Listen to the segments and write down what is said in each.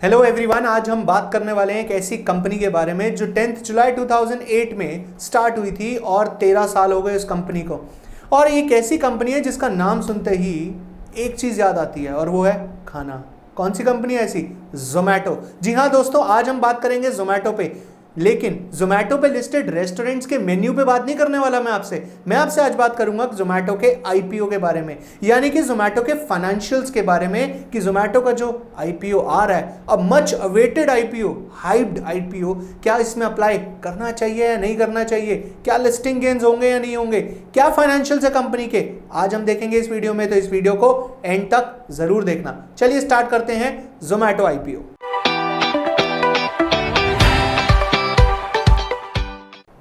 Hello everyone, आज हम बात करने वाले हैं एक ऐसी कंपनी के बारे में जो 10 जुलाई 2008 में स्टार्ट हुई थी और 13 साल हो गए उस कंपनी को। और एक ऐसी कंपनी है जिसका नाम सुनते ही एक चीज़ याद आती है और वो है खाना। कौन सी कंपनी है ऐसी? जोमैटो। जी हाँ दोस्तों, आज हम बात करेंगे जोमैटो पे। लेकिन जोमैटो पे लिस्टेड रेस्टोरेंट्स के मेन्यू पे बात नहीं करने वाला मैं आपसे आज बात करूंगा जोमैटो के आईपीओ के बारे में, यानी कि जोमैटो के फाइनेंशियल्स के बारे में कि जोमैटो का जो आईपीओ आ रहा है, अब much awaited IPO, hyped IPO, क्या इसमें अप्लाई करना चाहिए या नहीं करना चाहिए, क्या लिस्टिंग गेन्स होंगे या नहीं होंगे, क्या फाइनेंशियल्स है कंपनी के, आज हम देखेंगे इस वीडियो में। तो इस वीडियो को एंड तक जरूर देखना। चलिए स्टार्ट करते हैं जोमैटो आईपीओ।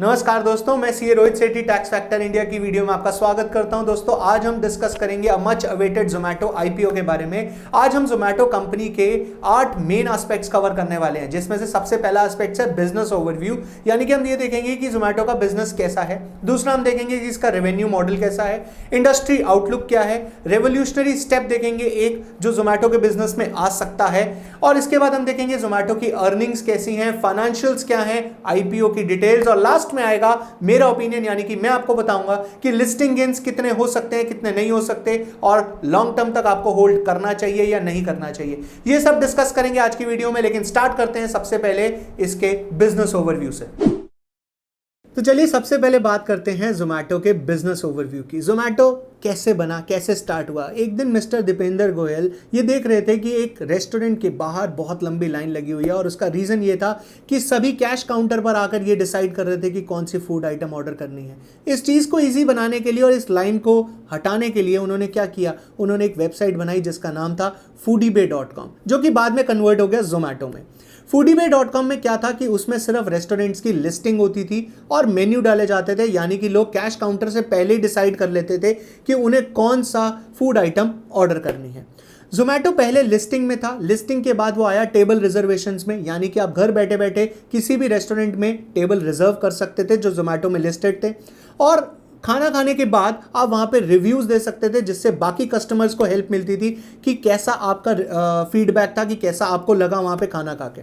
नमस्कार दोस्तों, मैं सीए रोहित सेठी टैक्स फैक्टर इंडिया की वीडियो में आपका स्वागत करता हूं। दोस्तों, आज हम डिस्कस करेंगे मच अवेटेड जोमैटो आईपीओ के बारे में। आज हम जोमैटो कंपनी के 8 मेन एस्पेक्ट्स कवर करने वाले हैं, जिसमें से सबसे पहला एस्पेक्ट है बिजनेस ओवरव्यू, यानी कि हम ये देखेंगे कि जोमैटो का बिजनेस कैसा है। दूसरा हम देखेंगे कि इसका रेवेन्यू मॉडल कैसा है, इंडस्ट्री आउटलुक क्या है, रेवोल्यूशनरी स्टेप देखेंगे एक जो जोमैटो के बिजनेस में आ सकता है, और इसके बाद हम देखेंगे जोमैटो की अर्निंग्स कैसी हैं, फाइनेंशियल्स क्या हैं, आईपीओ की डिटेल्स, और लास्ट में आएगा मेरा ओपिनियन, यानी कि मैं आपको बताऊंगा कि लिस्टिंग गेन्स कितने हो सकते हैं, कितने नहीं हो सकते, और लॉन्ग टर्म तक आपको होल्ड करना चाहिए या नहीं करना चाहिए। ये सब डिस्कस करेंगे आज की वीडियो में। लेकिन स्टार्ट करते हैं सबसे पहले इसके बिजनेस ओवरव्यू से। तो चलिए सबसे पहले बात करते हैं जोमैटो के बिजनेस ओवरव्यू की। जोमैटो कैसे बना, कैसे स्टार्ट हुआ? एक दिन मिस्टर दीपेंद्र गोयल ये देख रहे थे कि एक रेस्टोरेंट के बाहर बहुत लंबी लाइन लगी हुई है, और उसका रीज़न ये था कि सभी कैश काउंटर पर आकर ये डिसाइड कर रहे थे कि कौन सी फूड आइटम ऑर्डर करनी है। इस चीज़ को ईजी बनाने के लिए और इस लाइन को हटाने के लिए उन्होंने क्या किया, उन्होंने एक वेबसाइट बनाई जिसका नाम था foodiebay.com, जो कि बाद में कन्वर्ट हो गया जोमैटो में। foodiebay.com में क्या था कि उसमें सिर्फ रेस्टोरेंट्स की लिस्टिंग होती थी और मेन्यू डाले जाते थे, यानी कि लोग कैश काउंटर से पहले ही डिसाइड कर लेते थे कि उन्हें कौन सा फूड आइटम ऑर्डर करनी है। जोमैटो पहले लिस्टिंग में था, लिस्टिंग के बाद वो आया टेबल रिजर्वेशंस में, यानी कि आप घर बैठे बैठे किसी भी रेस्टोरेंट में टेबल रिजर्व कर सकते थे जो जोमैटो में लिस्टेड थे, और खाना खाने के बाद आप वहाँ पे रिव्यूज़ दे सकते थे, जिससे बाकी कस्टमर्स को हेल्प मिलती थी कि कैसा आपका फीडबैक था, कि कैसा आपको लगा वहाँ पे खाना खा के।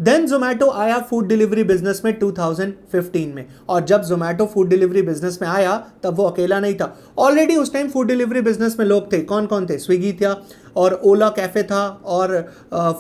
देन जोमैटो आया फूड डिलीवरी बिजनेस में 2015 में, और जब जोमैटो फूड डिलीवरी बिजनेस में आया तब वो अकेला नहीं था। ऑलरेडी उस टाइम फूड डिलीवरी बिजनेस में लोग थे, कौन कौन थे? स्विगी था, और ओला कैफ़े था, और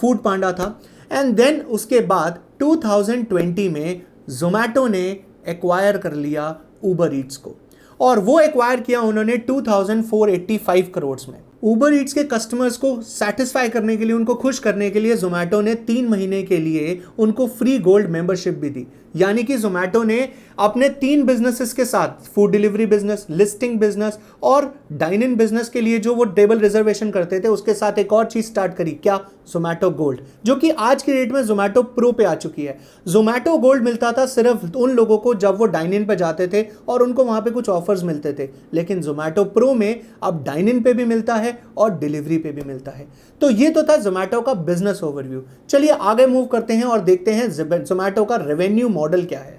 फूड पांडा था। एंड देन उसके बाद 2020 में जोमैटो ने एक्वायर कर लिया ऊबर ईट्स को, और वो एक्वायर किया उन्होंने 2485 करोड़ में। ऊबर ईट्स के कस्टमर्स को सेटिस्फाई करने के लिए, उनको खुश करने के लिए जोमैटो ने 3 महीने के लिए उनको फ्री गोल्ड मेंबरशिप भी दी, यानी कि जोमैटो ने अपने 3 बिजनेसेस के साथ, food delivery business, listing business और डाइन इन बिजनेस के लिए जो वो टेबल रिजर्वेशन करते थे, उसके साथ एक और चीज स्टार्ट करी, क्या? जोमैटो गोल्ड, जो कि आज की डेट में जोमैटो प्रो पे आ चुकी है। जोमैटो गोल्ड मिलता था सिर्फ उन लोगों को जब वो डाइन इन पे जाते थे और उनको वहां पे कुछ ऑफर्स मिलते थे, लेकिन जोमैटो प्रो में अब डाइन इन पे भी मिलता है और डिलीवरी पे भी मिलता है। तो ये तो था जोमैटो का बिजनेस ओवरव्यू। चलिए आगे मूव करते हैं और देखते हैं जोमैटो का रेवेन्यू मॉडल क्या है।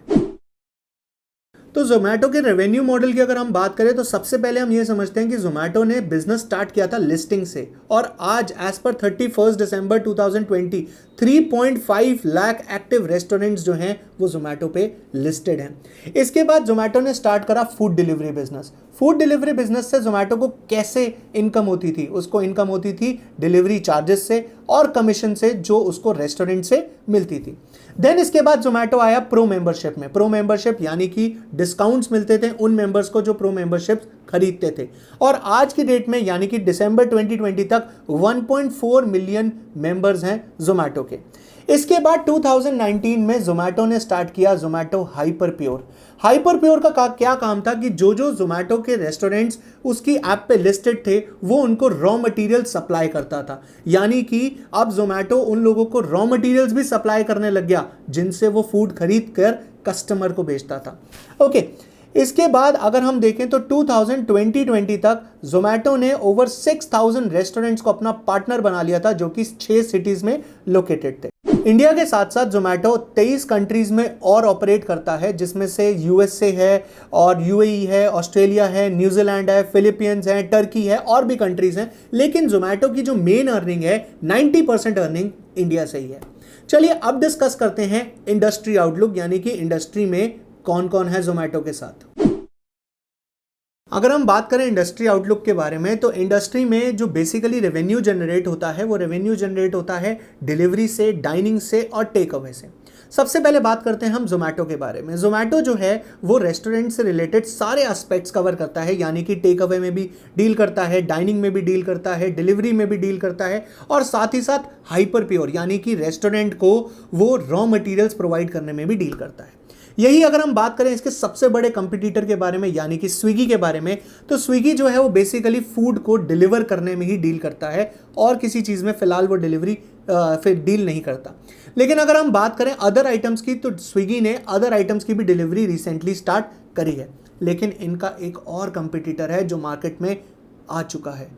तो जोमैटो के रेवेन्यू मॉडल की अगर हम बात करें तो सबसे पहले हम ये समझते हैं कि जोमैटो ने बिजनेस स्टार्ट किया था लिस्टिंग से, और आज एज पर 31 दिसंबर 2020 3.5 लाख एक्टिव रेस्टोरेंट्स जो हैं वो जोमैटो पे लिस्टेड हैं। इसके बाद जोमैटो ने स्टार्ट करा food delivery business. Food delivery business से जोमैटो को कैसे इनकम होती थी? उसको इनकम होती थी डिलीवरी चार्जेस से और कमीशन से जो उसको रेस्टोरेंट से मिलती थी। देन इसके बाद जोमैटो आया प्रो मेंबरशिप में। प्रो मेंबरशिप यानी कि डिस्काउंट्स मिलते थे उन मेंबर्स को जो प्रो मेंबरशिप खरीदते थे, और आज की डेट में यानी कि दिसंबर 2020 तक 1.4 मिलियन मेंबर्स हैं जोमैटो के। इसके बाद 2019 में जोमैटो ने स्टार्ट किया Zomato hyper pure. Hyper pure का क्या काम था कि जो जो जोमैटो के रेस्टोरेंट्स उसकी ऐप पे लिस्टेड थे वो उनको रॉ मटेरियल सप्लाई करता था, यानी कि अब जोमैटो उन लोगों को रॉ मटेरियल्स भी सप्लाई करने लग गया जिनसे वो फूड खरीद कर कस्टमर को बेचता था। ओके, इसके बाद अगर हम देखें तो 2020 तक जोमैटो ने ओवर 6000 रेस्टोरेंट्स को अपना पार्टनर बना लिया था, जो कि 6 सिटीज में लोकेटेड थे। इंडिया के साथ साथ जोमेटो 23 कंट्रीज में और ऑपरेट करता है, जिसमें से यूएसए है और यूएई है, ऑस्ट्रेलिया है, न्यूजीलैंड है, फिलीपींस है, टर्की है और भी कंट्रीज हैं। लेकिन जोमेटो की जो मेन अर्निंग है 90% अर्निंग इंडिया से ही है। चलिए अब डिस्कस करते हैं इंडस्ट्री आउटलुक, यानी कि इंडस्ट्री में कौन कौन है जोमेटो के साथ। अगर हम बात करें इंडस्ट्री आउटलुक के बारे में, तो इंडस्ट्री में जो बेसिकली रेवेन्यू जनरेट होता है वो रेवेन्यू जनरेट होता है डिलीवरी से, डाइनिंग से और टेक अवे से। सबसे पहले बात करते हैं हम जोमेटो के बारे में। जोमेटो जो है वो रेस्टोरेंट से रिलेटेड सारे एस्पेक्ट्स कवर करता है, यानी कि टेक अवे में भी डील करता है, डाइनिंग में भी डील करता है, डिलीवरी में भी डील करता है और साथ ही साथ हाइपर प्योर यानी कि रेस्टोरेंट को वो रॉ मटेरियल्स प्रोवाइड करने में भी डील करता है। यही अगर हम बात करें इसके सबसे बड़े कंपटीटर के बारे में यानी कि स्विगी के बारे में, तो स्विगी जो है वो बेसिकली फूड को डिलीवर करने में ही डील करता है और किसी चीज़ में फिलहाल वो डिलीवरी फिर डील नहीं करता। लेकिन अगर हम बात करें अदर आइटम्स की, तो स्विगी ने अदर आइटम्स की भी डिलीवरी रिसेंटली स्टार्ट करी है। लेकिन इनका एक और कंपटीटर है जो मार्केट में आ चुका है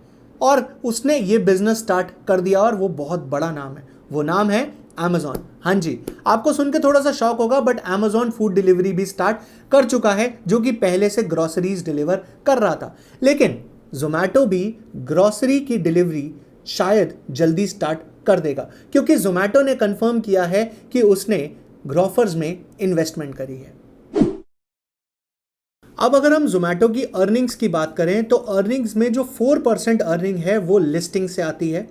और उसने ये बिजनेस स्टार्ट कर दिया और वो बहुत बड़ा नाम है, वो नाम है Amazon। हाँ जी, आपको सुन के थोड़ा सा शॉक होगा बट Amazon फूड डिलीवरी भी स्टार्ट कर चुका है, जो कि पहले से ग्रोसरीज डिलीवर कर रहा था। लेकिन जोमेटो भी ग्रोसरी की डिलीवरी शायद जल्दी स्टार्ट कर देगा, क्योंकि जोमेटो ने कंफर्म किया है कि उसने ग्रोफर्स में इन्वेस्टमेंट करी है। अब अगर हम जोमेटो की अर्निंग्स की बात करें, तो अर्निंग्स में जो 4% अर्निंग है वो लिस्टिंग से आती है,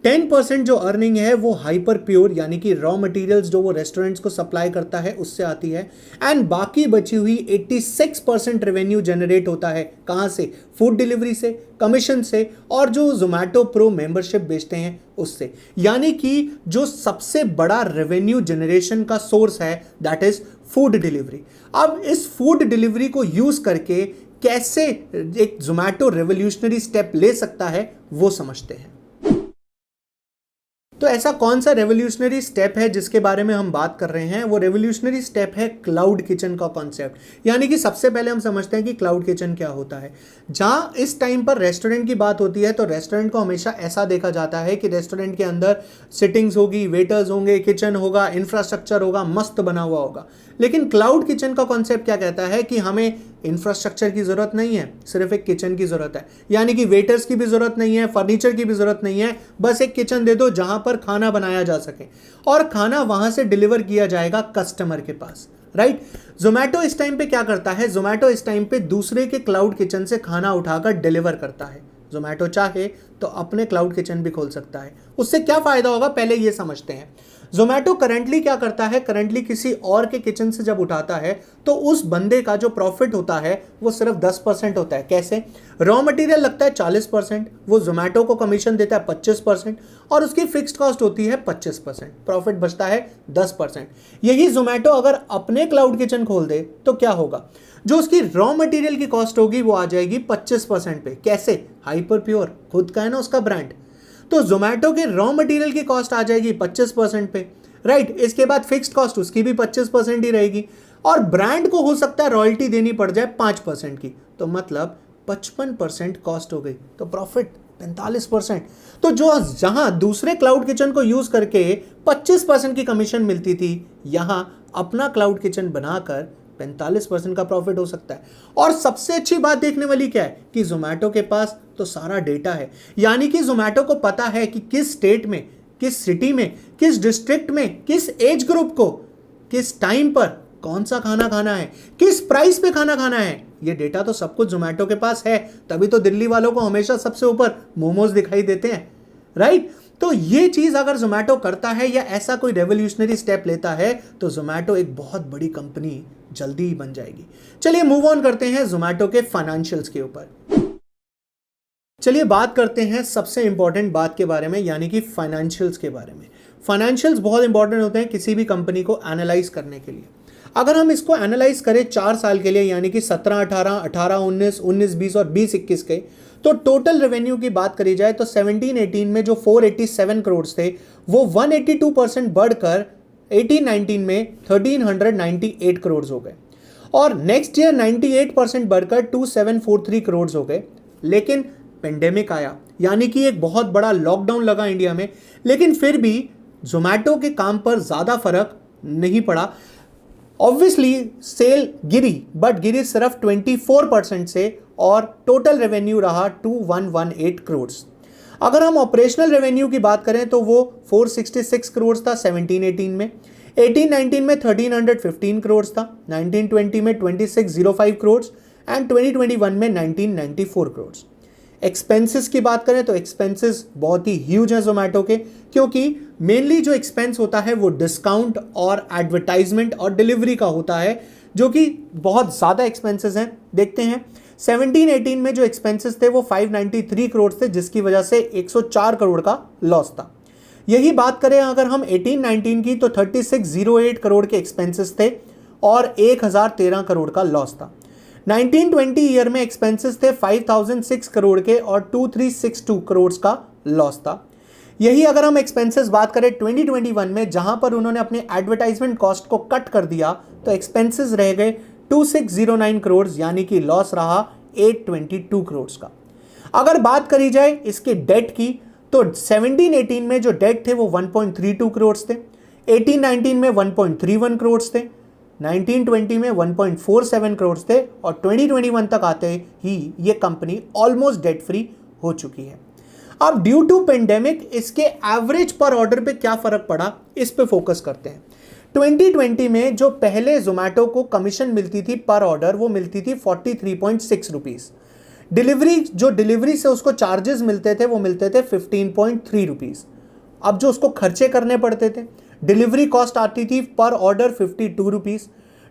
10% जो अर्निंग है वो हाइपर प्योर यानी कि रॉ मटेरियल्स जो वो रेस्टोरेंट्स को सप्लाई करता है उससे आती है, एंड बाकी बची हुई 86% रेवेन्यू जनरेट होता है कहाँ से? फूड डिलीवरी से, कमीशन से और जो जोमेटो प्रो मेंबरशिप बेचते हैं उससे। यानी कि जो सबसे बड़ा रेवेन्यू जनरेशन का सोर्स है दैट इज फूड डिलीवरी। अब इस फूड डिलीवरी को यूज करके कैसे एक जोमेटो रेवोल्यूशनरी स्टेप ले सकता है वो समझते हैं। तो ऐसा कौन सा रेवोल्यूशनरी स्टेप है जिसके बारे में हम बात कर रहे हैं? वो रेवोल्यूशनरी स्टेप है क्लाउड किचन का कॉन्सेप्ट। यानी कि सबसे पहले हम समझते हैं कि क्लाउड किचन क्या होता है। जहां इस टाइम पर रेस्टोरेंट की बात होती है तो रेस्टोरेंट को हमेशा ऐसा देखा जाता है कि रेस्टोरेंट के अंदर सिटिंग्स होगी, वेटर्स होंगे, किचन होगा, इंफ्रास्ट्रक्चर होगा, मस्त बना हुआ होगा। लेकिन क्लाउड किचन का कॉन्सेप्ट क्या कहता है कि हमें इंफ्रास्ट्रक्चर की जरूरत नहीं है, सिर्फ एक किचन की जरूरत है। यानी कि वेटर्स की भी जरूरत नहीं है, फर्नीचर की भी जरूरत नहीं है, बस एक किचन दे दो जहां पर खाना बनाया जा सके और खाना वहां से डिलीवर किया जाएगा कस्टमर के पास, राइट। जोमेटो इस टाइम पे क्या करता है? जोमेटो इस टाइम पे दूसरे के क्लाउड किचन से खाना उठाकर डिलीवर करता है। जोमेटो चाहे तो अपने क्लाउड किचन भी खोल सकता है। उससे क्या फायदा होगा पहले ये समझते हैं। जोमेटो करंटली क्या करता है? करंटली किसी और के किचन से जब उठाता है तो उस बंदे का जो प्रॉफिट होता है वो सिर्फ 10% होता है। कैसे? रॉ मटेरियल लगता है 40%, वो जोमेटो को कमीशन देता है 25% और उसकी फिक्स्ड कॉस्ट होती है 25%, प्रॉफिट बचता है 10%। यही जोमेटो अगर अपने क्लाउड किचन खोल दे तो क्या होगा? जो उसकी रॉ मटेरियल की कॉस्ट होगी वो आ जाएगी 25% पे। कैसे? हाइपर प्योर खुद का है ना उसका ब्रांड, तो जोमेटो के रॉ मटेरियल की कॉस्ट आ जाएगी 25% पे, राइट। इसके बाद फिक्स्ड कॉस्ट उसकी भी 25% ही रहेगी और ब्रांड को हो सकता है रॉयल्टी देनी पड़ जाए 5% की, तो मतलब 55% कॉस्ट हो गई, तो प्रॉफिट 45%। तो जो जहां दूसरे क्लाउड किचन को यूज करके 25% की कमीशन मिलती थी, यहां अपना क्लाउड किचन बनाकर 45% का प्रॉफिट हो सकता है। और सबसे अच्छी बात देखने वाली क्या है कि जोमेटो के पास तो सारा डेटा है। यानी कि जोमेटो को पता है कि किस स्टेट में, किस सिटी में, किस डिस्ट्रिक्ट में, किस एज ग्रुप को किस टाइम पर कौन सा खाना खाना है, किस प्राइस पे खाना खाना है। ये डेटा तो सब कुछ जोमेटो के पास है, तभी तो दिल्ली वालों को हमेशा सबसे ऊपर मोमोज दिखाई देते हैं, राइट। तो ये चीज अगर जोमेटो करता है या ऐसा कोई रेवोल्यूशनरी स्टेप लेता है तो जोमेटो एक बहुत बड़ी कंपनी जल्दी ही बन जाएगी। चलिए मूव ऑन करते हैं जोमेटो के फाइनेंशियल्स के ऊपर। चलिए बात करते हैं सबसे इंपॉर्टेंट बात के बारे में, यानी कि फाइनेंशियल्स के बारे में। फाइनेंशियल्स बहुत इंपॉर्टेंट होते हैं किसी भी कंपनी को एनालाइज करने के लिए। अगर हम इसको एनालाइज करें 4 साल के लिए, यानी कि 17-18, 18-19, 19-20 और 20-21 के, तो टोटल रेवेन्यू की बात करी जाए तो 17-18 में जो 487 करोड़ थे वो 182% बढ़कर 18-19 में 1398 करोड़ हो गए और नेक्स्ट ईयर 98% बढ़कर 2743 करोड़ हो गए। लेकिन पेंडेमिक आया, यानी कि एक बहुत बड़ा लॉकडाउन लगा इंडिया में, लेकिन फिर भी जोमैटो के काम पर ज़्यादा फर्क नहीं पड़ा। ऑब्वियसली सेल गिरी, बट गिरी सिर्फ 24% से और टोटल रेवेन्यू रहा 2118 करोड़। अगर हम ऑपरेशनल रेवेन्यू की बात करें तो वो 466 करोड़ था 17-18 में, 18-19 में 1315 करोड़ था, 19-20 में 2605 करोड़ एंड 2021 में 1994 करोड़। एक्सपेंसेस की बात करें तो एक्सपेंसेस बहुत ही ह्यूज हैं जोमैटो के, क्योंकि मेनली जो एक्सपेंस होता है वो डिस्काउंट और एडवर्टाइजमेंट और डिलीवरी का होता है, जो कि बहुत ज़्यादा एक्सपेंसेस हैं। देखते हैं 17-18 में जो एक्सपेंसेस थे वो 593 करोड़ थे, जिसकी वजह से 104 करोड़ का लॉस था। यही बात करें अगर हम 18-19 की तो 3608 करोड़ के एक्सपेंसेस थे और 1013 करोड़ का लॉस था। 19-20 ईयर में एक्सपेंसेस थे 5006 करोड़ के और 2362 करोड़ का लॉस था। यही अगर हम एक्सपेंसेस बात करें 2021 में, जहां पर उन्होंने अपने एडवर्टाइजमेंट कॉस्ट को कट कर दिया, तो एक्सपेंसेस रह गए 2609 करोड़, यानी कि लॉस रहा 822 करोड़ का। अगर बात करी जाए इसके डेट की तो 17-18 में जो डेट थे वो 1.32 करोड़ थे, 18-19 में 1.31 करोड़ थे, 19-20 में 1.47 करोड़ थे और 2021 तक आते ही ये कंपनी ऑलमोस्ट डेट फ्री हो चुकी है। अब ड्यू टू पेंडेमिक इसके एवरेज पर ऑर्डर पे क्या फर्क पड़ा, इस पे फोकस करते हैं। 2020 में जो पहले जोमैटो को कमीशन मिलती थी पर ऑर्डर, वो मिलती थी 43.6 रुपीज़। डिलीवरी से उसको चार्जेस मिलते थे वो मिलते थे 15.3 रुपीज़। अब जो उसको खर्चे करने पड़ते थे, डिलीवरी कॉस्ट आती थी पर ऑर्डर 52 रुपीज़,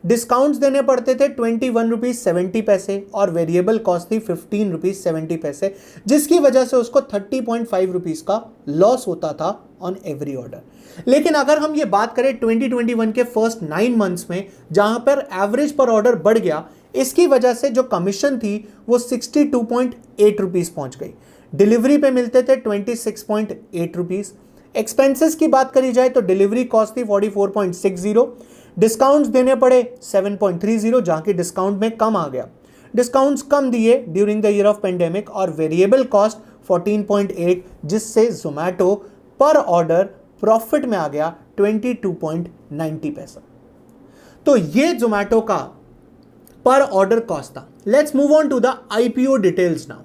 डिस्काउंट्स देने पड़ते थे 21 रुपीज़ 70 पैसे और वेरिएबल कॉस्ट थी 15 रुपीज़ 70 पैसे, जिसकी वजह से उसको 30.5 रुपीज़ का लॉस होता था ऑन एवरी ऑर्डर। लेकिन अगर हम ये बात करें 2021 के फर्स्ट 9 मंथ्स में, जहां पर एवरेज पर ऑर्डर बढ़ गया, इसकी वजह से जो कमीशन थी वो 62.8 रुपीज़ पहुंच गई। डिलीवरी पे मिलते थे 26.8 रुपीज़। एक्सपेंसेस की बात करी जाए तो डिलीवरी कॉस्ट थी 44.60, डिस्काउंट्स देने पड़े 7.30, जहां की डिस्काउंट में कम आ गया, डिस्काउंट्स कम दिए during the year of pandemic, और वेरिएबल कॉस्ट 14.8, जिससे जोमैटो पर ऑर्डर प्रॉफिट में आ गया 22.90 पैसा। तो ये जोमैटो का पर ऑर्डर कॉस्ट था। Let's move on to the IPO details now.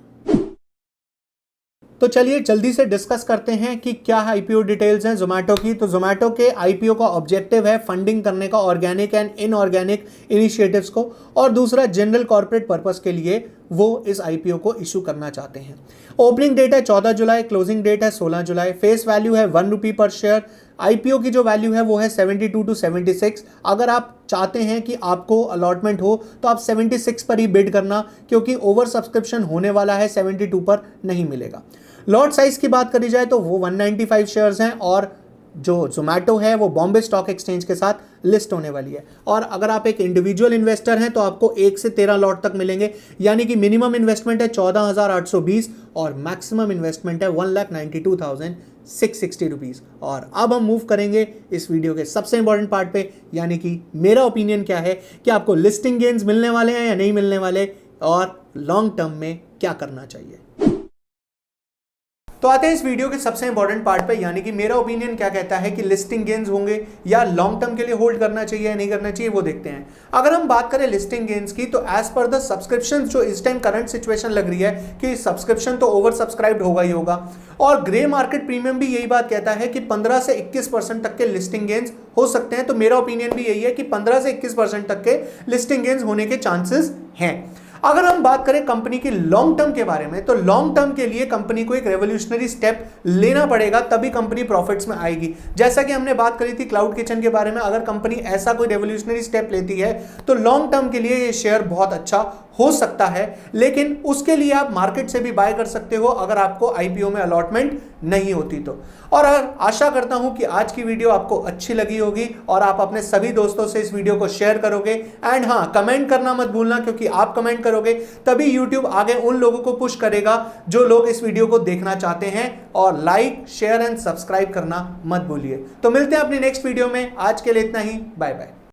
तो चलिए जल्दी से डिस्कस करते हैं कि क्या आईपीओ डिटेल्स हैं जोमैटो की। तो जोमैटो के आईपीओ का ऑब्जेक्टिव है फंडिंग करने का ऑर्गेनिक एंड इनऑर्गेनिक इनिशिएटिव्स को, और दूसरा जनरल कॉर्पोरेट पर्पस के लिए वो इस आईपीओ को इशू करना चाहते हैं। ओपनिंग डेट है 14 जुलाई, क्लोजिंग डेट है 16 जुलाई, फेस वैल्यू है 1 रुपी पर शेयर। आईपीओ की जो वैल्यू है वो है 72 to 76। अगर आप चाहते हैं कि आपको अलॉटमेंट हो तो आप 76 पर ही बिड करना, क्योंकि ओवर सब्सक्रिप्शन होने वाला है, 72 पर नहीं मिलेगा। लॉट साइज की बात करी जाए तो वो 195 शेयर्स हैं, और जो जोमैटो है वो बॉम्बे स्टॉक एक्सचेंज के साथ लिस्ट होने वाली है। और अगर आप एक इंडिविजुअल इन्वेस्टर हैं तो आपको 1 से 13 लॉट तक मिलेंगे, यानी कि मिनिमम इन्वेस्टमेंट है 14,820 और मैक्सिमम इन्वेस्टमेंट है 1,92,660 रुपीज़। और अब हम मूव करेंगे इस वीडियो के सबसे इंपॉर्टेंट पार्ट पे, यानी कि मेरा ओपिनियन क्या है कि आपको लिस्टिंग गेन्स मिलने वाले हैं या नहीं मिलने वाले, और लॉन्ग टर्म में क्या करना चाहिए। तो आते हैं इस वीडियो के सबसे इंपॉर्टेंट पार्ट पे, यानी कि मेरा ओपिनियन क्या कहता है कि लिस्टिंग गेन्स होंगे या लॉन्ग टर्म के लिए होल्ड करना चाहिए या नहीं करना चाहिए, वो देखते हैं। अगर हम बात करें लिस्टिंग गेन्स की, तो एज पर द सब्सक्रिप्शन जो इस टाइम करंट सिचुएशन लग रही है कि सब्सक्रिप्शन तो ओवर सब्सक्राइब्ड होगा ही होगा, और ग्रे मार्केट प्रीमियम भी यही बात कहता है कि 15 से 21% तक के लिस्टिंग गेन्स हो सकते हैं। तो मेरा ओपिनियन भी यही है कि 15 से 21% तक के लिस्टिंग गेन्स होने के चांसेस हैं। अगर हम बात करें कंपनी की लॉन्ग टर्म के बारे में, तो लॉन्ग टर्म के लिए कंपनी को एक रेवोल्यूशनरी स्टेप लेना पड़ेगा, तभी कंपनी प्रॉफिट्स में आएगी। जैसा कि हमने बात करी थी क्लाउड किचन के बारे में, अगर कंपनी ऐसा कोई रेवोल्यूशनरी स्टेप लेती है तो लॉन्ग टर्म के लिए ये शेयर बहुत अच्छा हो सकता है, लेकिन उसके लिए आप मार्केट से भी बाय कर सकते हो अगर आपको आईपीओ में अलॉटमेंट नहीं होती तो। और आशा करता हूं कि आज की वीडियो आपको अच्छी लगी होगी और आप अपने सभी दोस्तों से इस वीडियो को शेयर करोगे। एंड हाँ, कमेंट करना मत भूलना, क्योंकि आप कमेंट करोगे तभी यूट्यूब आगे उन लोगों को पुश करेगा जो लोग इस वीडियो को देखना चाहते हैं। और लाइक, शेयर एंड सब्सक्राइब करना मत भूलिए। तो मिलते हैं अपनी नेक्स्ट वीडियो में, आज के लिए इतना ही, बाय बाय।